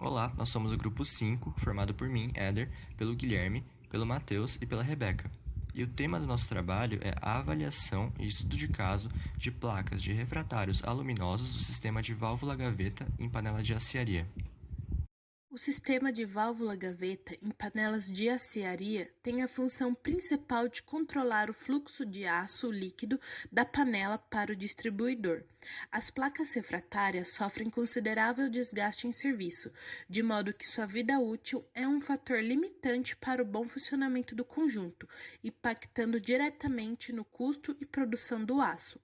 Olá, nós somos o grupo 5, formado por mim, Éder, pelo Guilherme, pelo Matheus e pela Rebeca. E o tema do nosso trabalho é a avaliação e estudo de caso de placas de refratários aluminosos do sistema de válvula-gaveta em panela de aciaria. O sistema de válvula-gaveta em panelas de aciaria tem a função principal de controlar o fluxo de aço líquido da panela para o distribuidor. As placas refratárias sofrem considerável desgaste em serviço, de modo que sua vida útil é um fator limitante para o bom funcionamento do conjunto, impactando diretamente no custo e produção do aço.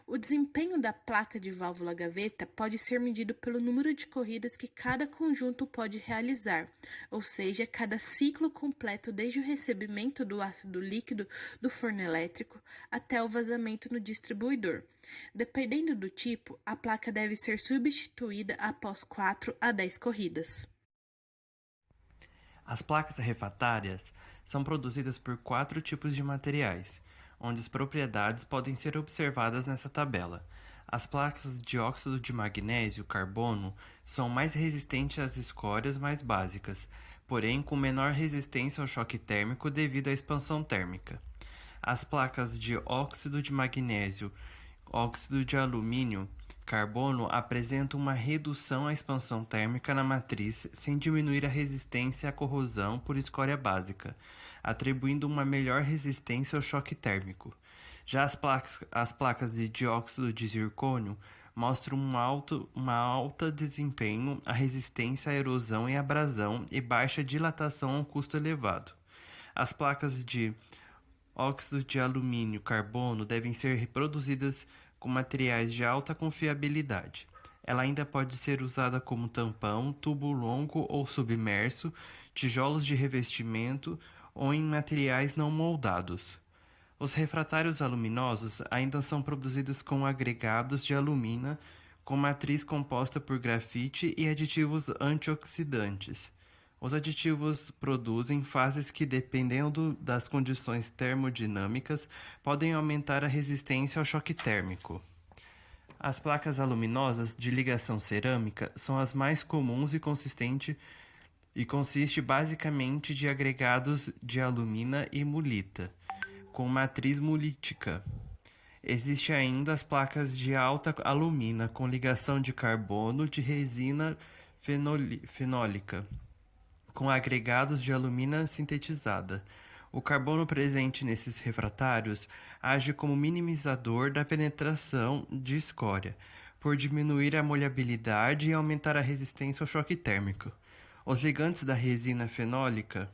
O desempenho da placa de válvula-gaveta pode ser medido pelo número de corridas que cada conjunto pode realizar, ou seja, cada ciclo completo desde o recebimento do ácido líquido do forno elétrico até o vazamento no distribuidor. Dependendo do tipo, a placa deve ser substituída após 4 a 10 corridas. As placas refratárias são produzidas por 4 tipos de materiais, onde as propriedades podem ser observadas nessa tabela. As placas de óxido de magnésio, carbono, são mais resistentes às escórias mais básicas, porém com menor resistência ao choque térmico devido à expansão térmica. As placas de óxido de magnésio, óxido de alumínio, carbono apresentam uma redução à expansão térmica na matriz sem diminuir a resistência à corrosão por escória básica, atribuindo uma melhor resistência ao choque térmico. Já as placas de dióxido de zircônio mostram um alto desempenho, a resistência à erosão e abrasão e baixa dilatação a um custo elevado. As placas de óxido de alumínio carbono devem ser reproduzidas com materiais de alta confiabilidade. Ela ainda pode ser usada como tampão, tubo longo ou submerso, tijolos de revestimento ou em materiais não moldados. Os refratários aluminosos ainda são produzidos com agregados de alumina, com matriz composta por grafite e aditivos antioxidantes. Os aditivos produzem fases que, dependendo das condições termodinâmicas, podem aumentar a resistência ao choque térmico. As placas aluminosas de ligação cerâmica são as mais comuns e consiste basicamente de agregados de alumina e mulita, com matriz mulítica. Existem ainda as placas de alta alumina com ligação de carbono de resina fenólica, com agregados de alumina sintetizada. O carbono presente nesses refratários age como minimizador da penetração de escória, por diminuir a molhabilidade e aumentar a resistência ao choque térmico. Os ligantes da resina fenólica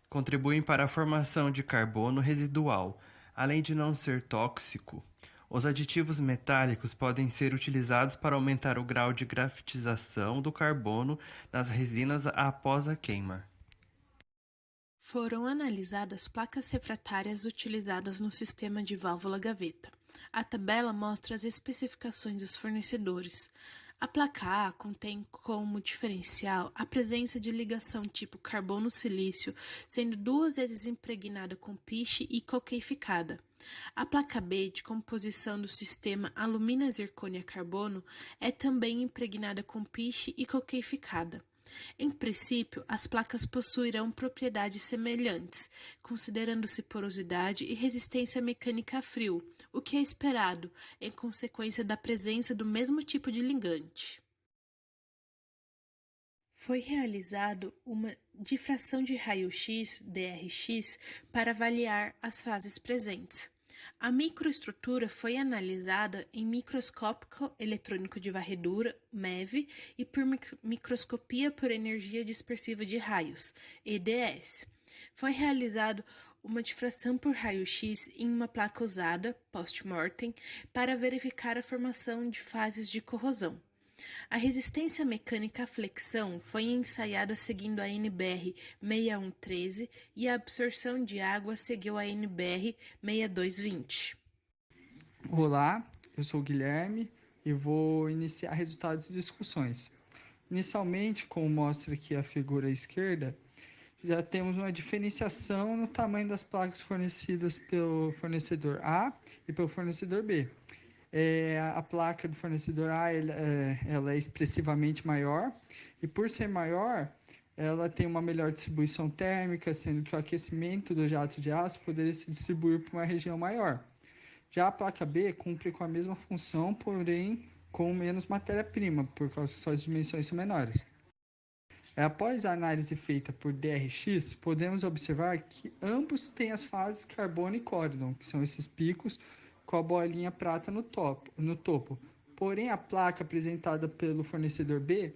contribuem para a formação de carbono residual, além de não ser tóxico. Os aditivos metálicos podem ser utilizados para aumentar o grau de grafitização do carbono nas resinas após a queima. Foram analisadas placas refratárias utilizadas no sistema de válvula-gaveta. A tabela mostra as especificações dos fornecedores. A placa A contém como diferencial a presença de ligação tipo carbono-silício, sendo 2 vezes impregnada com piche e coqueificada. A placa B, de composição do sistema alumina-zircônia-carbono, é também impregnada com piche e coqueificada. Em princípio, as placas possuirão propriedades semelhantes, considerando-se porosidade e resistência mecânica a frio, o que é esperado, em consequência da presença do mesmo tipo de ligante. Foi realizado uma difração de raio-x, DRX, para avaliar as fases presentes. A microestrutura foi analisada em microscópio eletrônico de varredura, MEV, e por microscopia por energia dispersiva de raios, EDS. Foi realizado uma difração por raio-x em uma placa usada, post-mortem, para verificar a formação de fases de corrosão. A resistência mecânica à flexão foi ensaiada seguindo a NBR 6113 e a absorção de água seguiu a NBR 6220. Olá, eu sou o Guilherme e vou iniciar resultados e discussões. Inicialmente, como mostra aqui a figura à esquerda, já temos uma diferenciação no tamanho das placas fornecidas pelo fornecedor A e pelo fornecedor B. A placa do fornecedor A ela é expressivamente maior, e por ser maior, ela tem uma melhor distribuição térmica, sendo que o aquecimento do jato de aço poderia se distribuir para uma região maior. Já a placa B cumpre com a mesma função, porém com menos matéria-prima, por causa que suas dimensões são menores. Após a análise feita por DRX, podemos observar que ambos têm as fases carbono e córdon, que são esses picos com a bolinha prata no topo. Porém, a placa apresentada pelo fornecedor B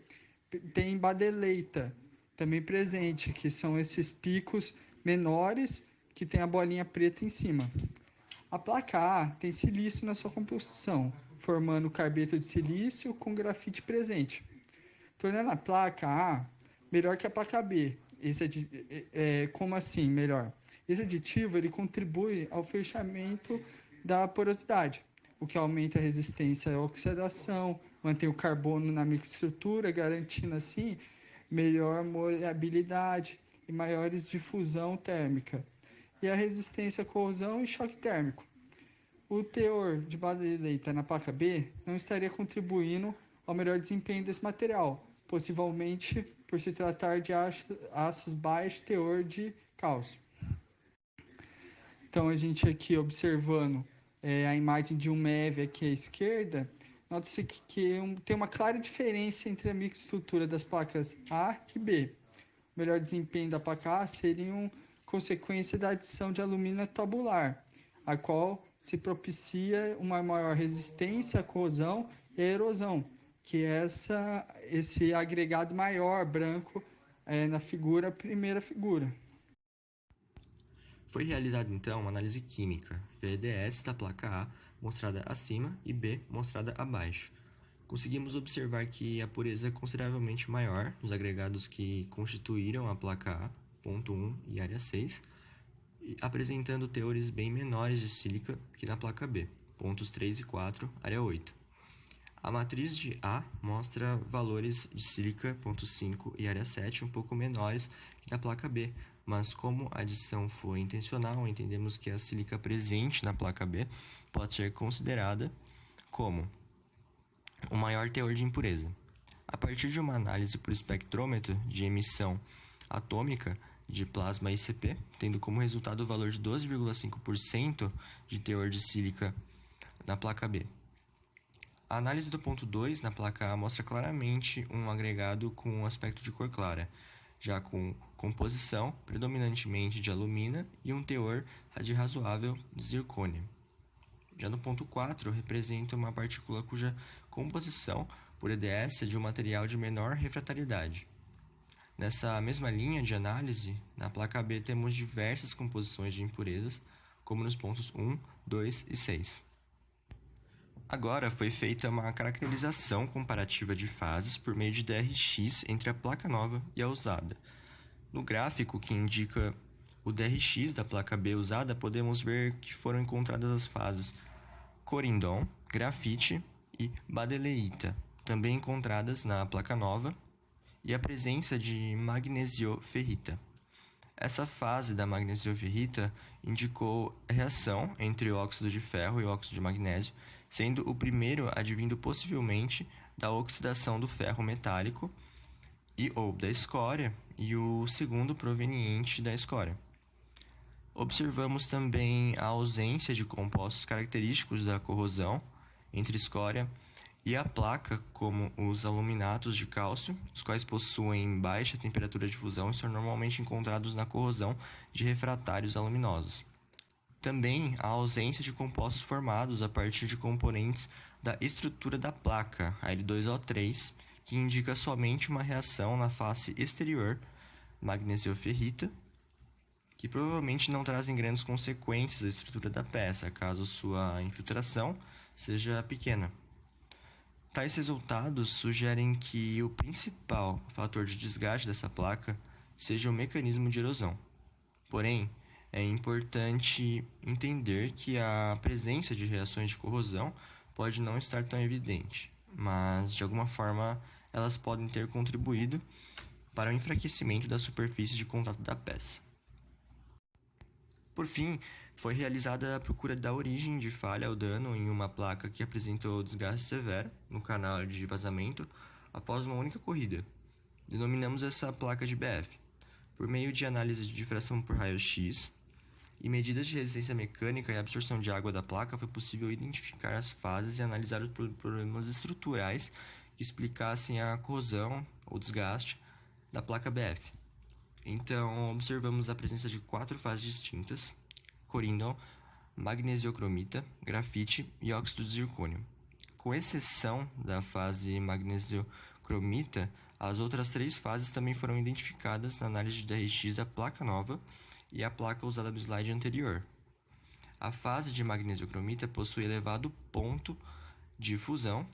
tem badeleita também presente, que são esses picos menores que tem a bolinha preta em cima. A placa A tem silício na sua composição, formando carbeto de silício com grafite presente, tornando a placa A melhor que a placa B. Como assim melhor? Esse aditivo ele contribui ao fechamento da porosidade, o que aumenta a resistência à oxidação, mantém o carbono na microestrutura, garantindo assim melhor molhabilidade e maiores difusão térmica, e a resistência à corrosão e choque térmico. O teor de badeleita na placa B não estaria contribuindo ao melhor desempenho desse material, possivelmente por se tratar de aços baixo teor de cálcio. Então, a gente aqui observando a imagem de um MEV aqui à esquerda, nota-se que tem uma clara diferença entre a microestrutura das placas A e B. O melhor desempenho da placa A seria uma consequência da adição de alumínio tabular, a qual se propicia uma maior resistência à corrosão e à erosão, que é esse agregado maior branco na primeira figura. Foi realizada então uma análise química, VDS da placa A mostrada acima e B mostrada abaixo. Conseguimos observar que a pureza é consideravelmente maior nos agregados que constituíram a placa A, ponto 1 e área 6, apresentando teores bem menores de sílica que na placa B, pontos 3 e 4, área 8. A matriz de A mostra valores de sílica, ponto 5 e área 7, um pouco menores que na placa B, mas como a adição foi intencional, entendemos que a sílica presente na placa B pode ser considerada como o maior teor de impureza. A partir de uma análise por espectrômetro de emissão atômica de plasma ICP, tendo como resultado o valor de 12,5% de teor de sílica na placa B. A análise do ponto 2 na placa A mostra claramente um agregado com um aspecto de cor clara, já com composição predominantemente de alumina e um teor de razoável de zircônio. Já no ponto 4, representa uma partícula cuja composição por EDS é de um material de menor refratariedade. Nessa mesma linha de análise, na placa B temos diversas composições de impurezas, como nos pontos 1, 2 e 6. Agora foi feita uma caracterização comparativa de fases por meio de DRX entre a placa nova e a usada. No gráfico que indica o DRX da placa B usada, podemos ver que foram encontradas as fases corindon, grafite e badeleita, também encontradas na placa nova, e a presença de magnesioferrita. Essa fase da magnesioferrita indicou reação entre o óxido de ferro e o óxido de magnésio, sendo o primeiro advindo possivelmente da oxidação do ferro metálico ou da escória, e o segundo proveniente da escória. Observamos também a ausência de compostos característicos da corrosão entre escória e a placa, como os aluminatos de cálcio, os quais possuem baixa temperatura de fusão e são normalmente encontrados na corrosão de refratários aluminosos. Também a ausência de compostos formados a partir de componentes da estrutura da placa, a L2O3, que indica somente uma reação na face exterior, magnesioferrita, que provavelmente não trazem grandes consequências à estrutura da peça, caso sua infiltração seja pequena. Tais resultados sugerem que o principal fator de desgaste dessa placa seja o mecanismo de erosão. Porém, é importante entender que a presença de reações de corrosão pode não estar tão evidente, mas de alguma forma elas podem ter contribuído para o enfraquecimento da superfície de contato da peça. Por fim, Foi realizada a procura da origem de falha ou dano em uma placa que apresentou desgaste severo no canal de vazamento após uma única corrida. Denominamos essa placa de BF. Por meio de análise de difração por raio-x e medidas de resistência mecânica e absorção de água da placa, foi possível identificar as fases e analisar os problemas estruturais que explicassem a corrosão ou desgaste da placa BF. Então, observamos a presença de 4 fases distintas: corindon, magnesiocromita, grafite e óxido de zircônio. Com exceção da fase magnesiocromita, as outras 3 fases também foram identificadas na análise de RX da placa nova e a placa usada no slide anterior. A fase de magnesiocromita possui elevado ponto de fusão,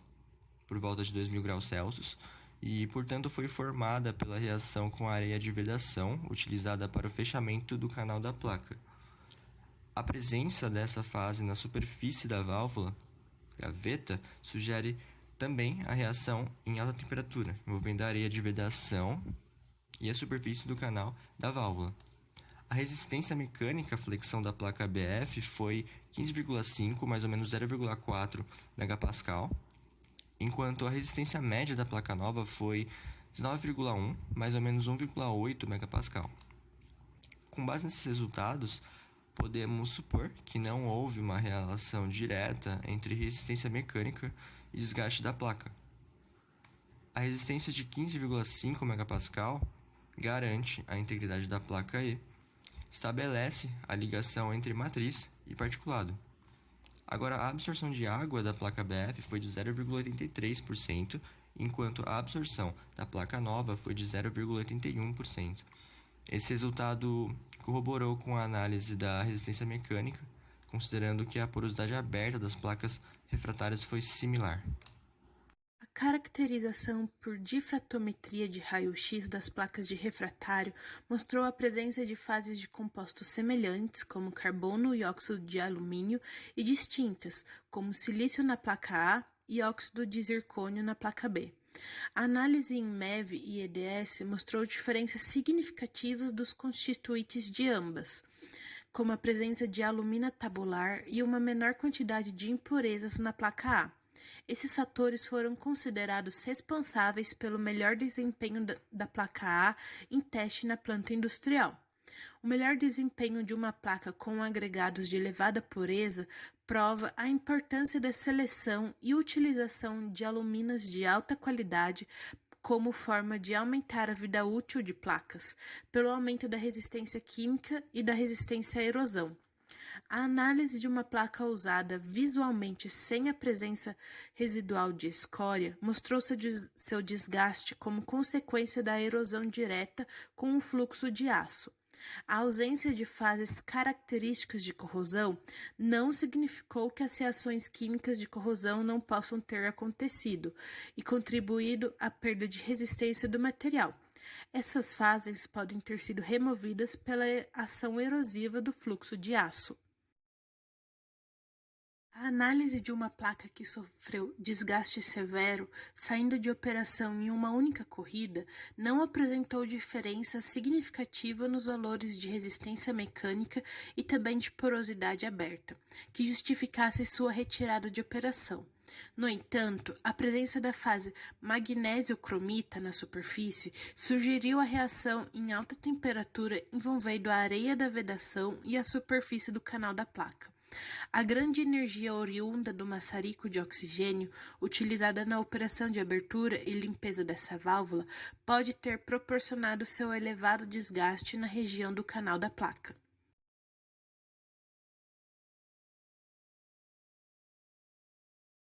por volta de 2000 graus Celsius, e, portanto, foi formada pela reação com a areia de vedação utilizada para o fechamento do canal da placa. A presença dessa fase na superfície da válvula gaveta sugere também a reação em alta temperatura, envolvendo a areia de vedação e a superfície do canal da válvula. A resistência mecânica à flexão da placa BF foi 15,5, mais ou menos 0,4 MPa, enquanto a resistência média da placa nova foi 19,1, mais ou menos 1,8 MPa. Com base nesses resultados, podemos supor que não houve uma relação direta entre resistência mecânica e desgaste da placa. A resistência de 15,5 MPa garante a integridade da placa E, estabelece a ligação entre matriz e particulado. Agora, a absorção de água da placa BF foi de 0,83%, enquanto a absorção da placa nova foi de 0,81%. Esse resultado corroborou com a análise da resistência mecânica, considerando que a porosidade aberta das placas refratárias foi similar. A caracterização por difratometria de raio-x das placas de refratário mostrou a presença de fases de compostos semelhantes, como carbono e óxido de alumínio, e distintas, como silício na placa A e óxido de zircônio na placa B. A análise em MEV e EDS mostrou diferenças significativas dos constituintes de ambas, como a presença de alumina tabular e uma menor quantidade de impurezas na placa A. Esses fatores foram considerados responsáveis pelo melhor desempenho da placa A em teste na planta industrial. O melhor desempenho de uma placa com agregados de elevada pureza prova a importância da seleção e utilização de aluminas de alta qualidade como forma de aumentar a vida útil de placas, pelo aumento da resistência química e da resistência à erosão. A análise de uma placa usada visualmente sem a presença residual de escória mostrou seu desgaste como consequência da erosão direta com o fluxo de aço. A ausência de fases características de corrosão não significou que as reações químicas de corrosão não possam ter acontecido e contribuído à perda de resistência do material. Essas fases podem ter sido removidas pela ação erosiva do fluxo de aço. A análise de uma placa que sofreu desgaste severo, saindo de operação em uma única corrida, não apresentou diferença significativa nos valores de resistência mecânica e também de porosidade aberta, que justificasse sua retirada de operação. No entanto, a presença da fase magnésio-cromita na superfície sugeriu a reação em alta temperatura envolvendo a areia da vedação e a superfície do canal da placa. A grande energia oriunda do maçarico de oxigênio, utilizada na operação de abertura e limpeza dessa válvula, pode ter proporcionado seu elevado desgaste na região do canal da placa.